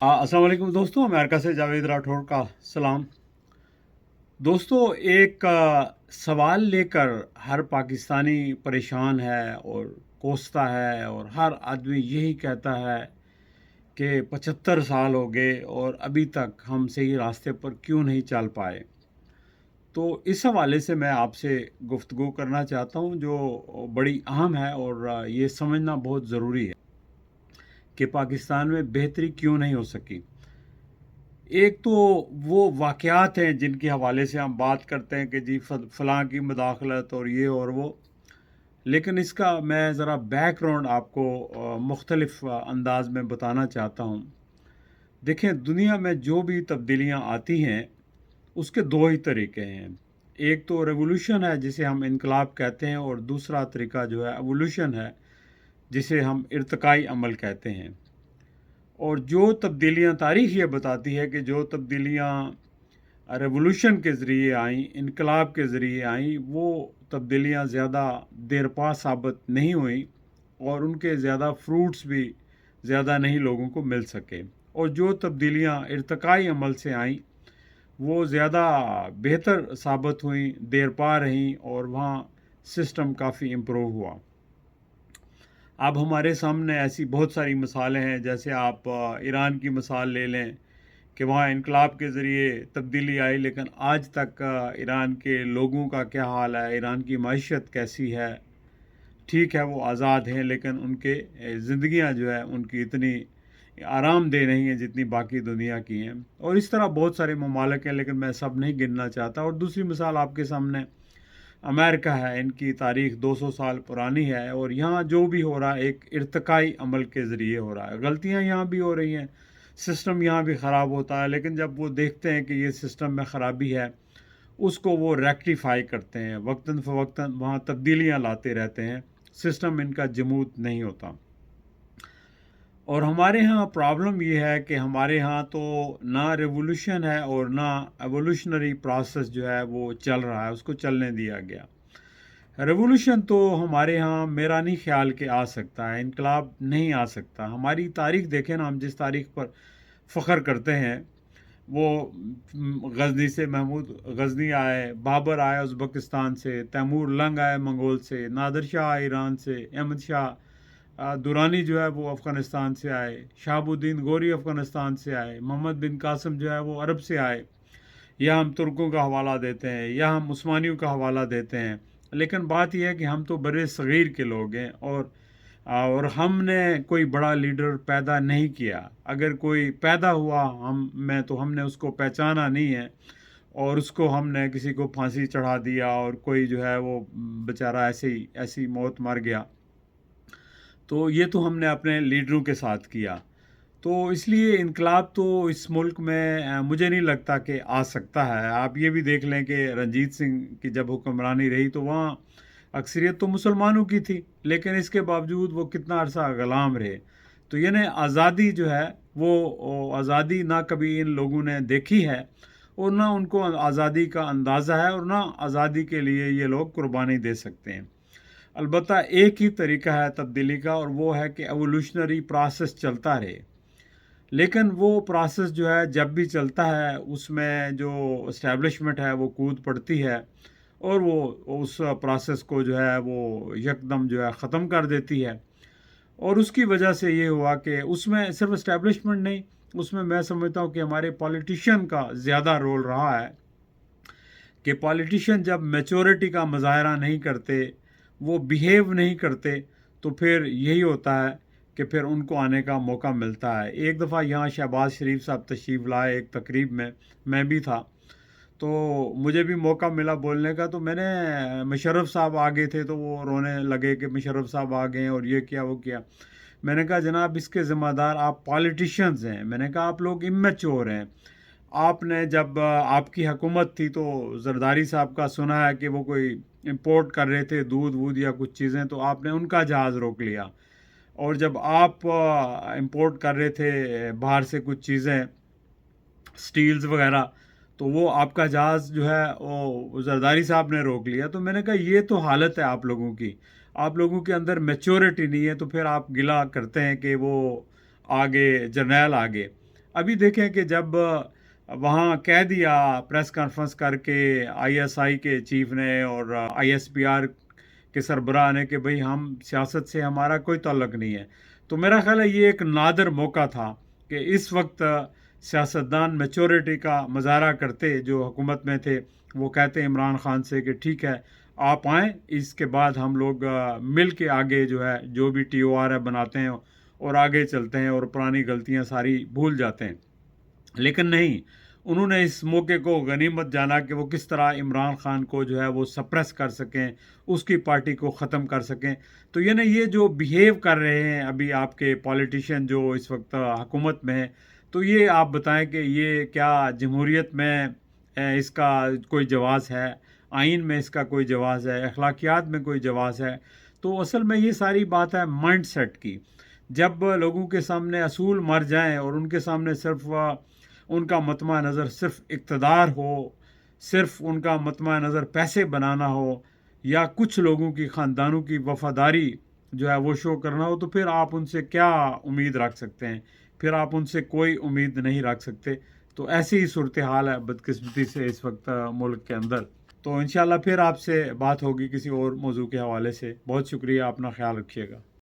अस्सलाम वालेकुम दोस्तों, अमेरिका से जावेद राठौर का सलाम। दोस्तों, एक सवाल लेकर हर पाकिस्तानी परेशान है और कोसता है, और हर आदमी यही कहता है कि 75 साल हो गए और अभी तक हम सही रास्ते पर क्यों नहीं चल पाए। तो इस हवाले से मैं आपसे गुफ्तगू करना चाहता हूँ, जो बड़ी अहम है, और ये समझना बहुत ज़रूरी है कि पाकिस्तान में बेहतरी क्यों नहीं हो सकी। एक तो वो वाक़यात हैं जिनके हवाले से हम बात करते हैं कि जी फ़लाँ की मुदाखलत और ये और वो, लेकिन इसका मैं ज़रा बैकग्राउंड आपको मुख्तलिफ़ अंदाज़ में बताना चाहता हूँ। देखें, दुनिया में जो भी तब्दीलियाँ आती हैं, उसके दो ही तरीके हैं। एक तो रेवोल्यूशन है, जिसे हम इनकलाब कहते हैं, और दूसरा तरीका जो है एवोल्यूशन है, जिसे हम इर्तिकाई अमल कहते हैं। और जो तब्दीलियाँ, तारीख़ ये बताती है कि जो तब्दीलियाँ रेवोल्यूशन के ज़रिए आईं, इनकलाब के ज़रिए आईं, वो तब्दीलियाँ ज़्यादा देरपा साबित नहीं हुईं, और उनके ज़्यादा फ्रूट्स भी ज़्यादा नहीं लोगों को मिल सके। और जो तब्दीलियाँ इर्तिकाई अमल से आईं, वो ज़्यादा बेहतर साबित हुईं, देरपा रहीं, और वहाँ सिस्टम काफ़ी इम्प्रूव हुआ। अब हमारे सामने ऐसी बहुत सारी मिसालें हैं, जैसे आप ईरान की मिसाल ले लें कि वहाँ इनकलाब के ज़रिए तब्दीली आई, लेकिन आज तक ईरान के लोगों का क्या हाल है, ईरान की मईशत कैसी है। ठीक है, वो आज़ाद हैं, लेकिन उनके ज़िंदगियाँ जो है उनकी इतनी आरामदेह नहीं है जितनी बाकी दुनिया की हैं। और इस तरह बहुत सारे ममालिक हैं, लेकिन मैं सब नहीं गिनना चाहता। और दूसरी मिसाल आपके सामने अमेरिका है। इनकी तारीख़ 200 साल पुरानी है, और यहाँ जो भी हो रहा है एक इर्तिकाई अमल के ज़रिए हो रहा है। गलतियाँ यहाँ भी हो रही हैं, सिस्टम यहाँ भी ख़राब होता है, लेकिन जब वो देखते हैं कि ये सिस्टम में ख़राबी है, उसको वो रेक्टिफाई करते हैं, वक्तन फ़वक्तन वहाँ तब्दीलियाँ लाते रहते हैं। सिस्टम इनका जमूत नहीं होता। और हमारे यहाँ प्रॉब्लम ये है कि हमारे यहाँ तो ना रेवोल्यूशन है और ना एवोल्यूशनरी प्रोसेस जो है वो चल रहा है, उसको चलने दिया गया। रेवोल्यूशन तो हमारे यहाँ मेरा नहीं ख्याल कि आ सकता है, इनकलाब नहीं आ सकता। हमारी तारीख़ देखें ना, हम जिस तारीख़ पर फ़ख्र करते हैं, वो गज़नी से महमूद गज़नी आए, बाबर आए उज़्बेकिस्तान से, तैमूर लंग आए मंगोल से, नादिर शाह आए ईरान से, अहमद शाह दुरानी जो है वो अफ़गानिस्तान से आए, शहाबुद्दीन गोरी अफ़गानिस्तान से आए, मोहम्मद बिन कासिम जो है वो अरब से आए। या हम तुर्कों का हवाला देते हैं, या हम उस्मानियों का हवाला देते हैं, लेकिन बात यह है कि हम तो बड़े सग़ीर के लोग हैं, और हमने कोई बड़ा लीडर पैदा नहीं किया। अगर कोई पैदा हुआ तो हमने उसको पहचाना नहीं है, और उसको हमने किसी को फांसी चढ़ा दिया, और कोई जो है वो बेचारा ऐसे ही ऐसी मौत मर गया। तो ये तो हमने अपने लीडरों के साथ किया। तो इसलिए इनकलाब तो इस मुल्क में मुझे नहीं लगता कि आ सकता है। आप ये भी देख लें कि रंजीत सिंह की जब हुक्मरानी रही, तो वहाँ अक्सरियत तो मुसलमानों की थी, लेकिन इसके बावजूद वो कितना अरसा ग़ुलाम रहे। तो यानी आज़ादी जो है वो आज़ादी ना कभी इन लोगों ने देखी है, और ना उनको आज़ादी का अंदाज़ा है, और ना आज़ादी के लिए ये लोग कुर्बानी दे सकते हैं। अलबत्ता एक ही तरीका है तब्दीली का, और वो है कि एवोल्यूशनरी प्रोसेस चलता रहे। लेकिन वो प्रोसेस जो है जब भी चलता है, उसमें जो इस्टेब्लिशमेंट है वो कूद पड़ती है, और वो उस प्रोसेस को जो है वो यकदम जो है ख़त्म कर देती है। और उसकी वजह से ये हुआ कि उसमें सिर्फ इस्टेब्लिशमेंट नहीं, उसमें मैं समझता हूँ कि हमारे पॉलिटिशियन का ज़्यादा रोल रहा है, कि पॉलिटिशियन जब मैच्योरिटी का मुज़ाहरा नहीं करते, वो बिहेव नहीं करते, तो फिर यही होता है कि फिर उनको आने का मौका मिलता है। एक दफ़ा यहाँ शहबाज शरीफ साहब तशरीफ़ लाए एक तकरीब में, मैं भी था, तो मुझे भी मौका मिला बोलने का। तो मैंने मुशर्रफ साहब आ गए थे, तो वो रोने लगे कि मुशर्रफ साहब आ गए हैं और ये किया वो किया। मैंने कहा जनाब, इसके ज़िम्मेदार आप पॉलिटिशियंस हैं। मैंने कहा आप लोग इम्मैच्योर हैं। आपने जब आपकी हुकूमत थी, तो जरदारी साहब का सुना है कि वो कोई इंपोर्ट कर रहे थे दूध वूध या कुछ चीज़ें, तो आपने उनका जहाज़ रोक लिया। और जब आप इंपोर्ट कर रहे थे बाहर से कुछ चीज़ें, स्टील्स वगैरह, तो वो आपका जहाज़ जो है वो जरदारी साहब ने रोक लिया। तो मैंने कहा ये तो हालत है आप लोगों की, आप लोगों के अंदर मैच्योरिटी नहीं है, तो फिर आप गिला करते हैं कि वो आगे जर्नैल आगे। ابھی دیکھیں کہ جب وہاں کہہ دیا پریس کانفرنس کر کے آئی ایس آئی کے چیف نے اور آئی ایس پی آر کے سربراہ نے کہ بھئی ہم سیاست سے ہمارا کوئی تعلق نہیں ہے، تو میرا خیال ہے یہ ایک نادر موقع تھا کہ اس وقت سیاستدان میچورٹی کا مظاہرہ کرتے جو حکومت میں تھے، وہ کہتے عمران خان سے کہ ٹھیک ہے آپ آئیں، اس کے بعد ہم لوگ مل کے آگے جو ہے جو بھی ٹی او آر ہے بناتے ہیں اور آگے چلتے ہیں اور پرانی غلطیاں ساری بھول جاتے ہیں۔ لیکن نہیں، انہوں نے اس موقع کو غنیمت جانا کہ وہ کس طرح عمران خان کو جو ہے وہ سپریس کر سکیں، اس کی پارٹی کو ختم کر سکیں۔ تو یعنی یہ جو بیہیو کر رہے ہیں ابھی آپ کے پولیٹیشین جو اس وقت حکومت میں ہیں، تو یہ آپ بتائیں کہ یہ کیا جمہوریت میں اس کا کوئی جواز ہے، آئین میں اس کا کوئی جواز ہے، اخلاقیات میں کوئی جواز ہے؟ تو اصل میں یہ ساری بات ہے مائنڈ سیٹ کی۔ جب لوگوں کے سامنے اصول مر جائیں اور ان کے سامنے صرف ان کا مطمع نظر صرف اقتدار ہو، صرف ان کا مطمع نظر پیسے بنانا ہو، یا کچھ لوگوں کی خاندانوں کی وفاداری جو ہے وہ شو کرنا ہو، تو پھر آپ ان سے کیا امید رکھ سکتے ہیں؟ پھر آپ ان سے کوئی امید نہیں رکھ سکتے۔ تو ایسی ہی صورتحال ہے بدقسمتی سے اس وقت ملک کے اندر۔ تو انشاءاللہ پھر آپ سے بات ہوگی کسی اور موضوع کے حوالے سے۔ بہت شکریہ، اپنا خیال رکھیے گا۔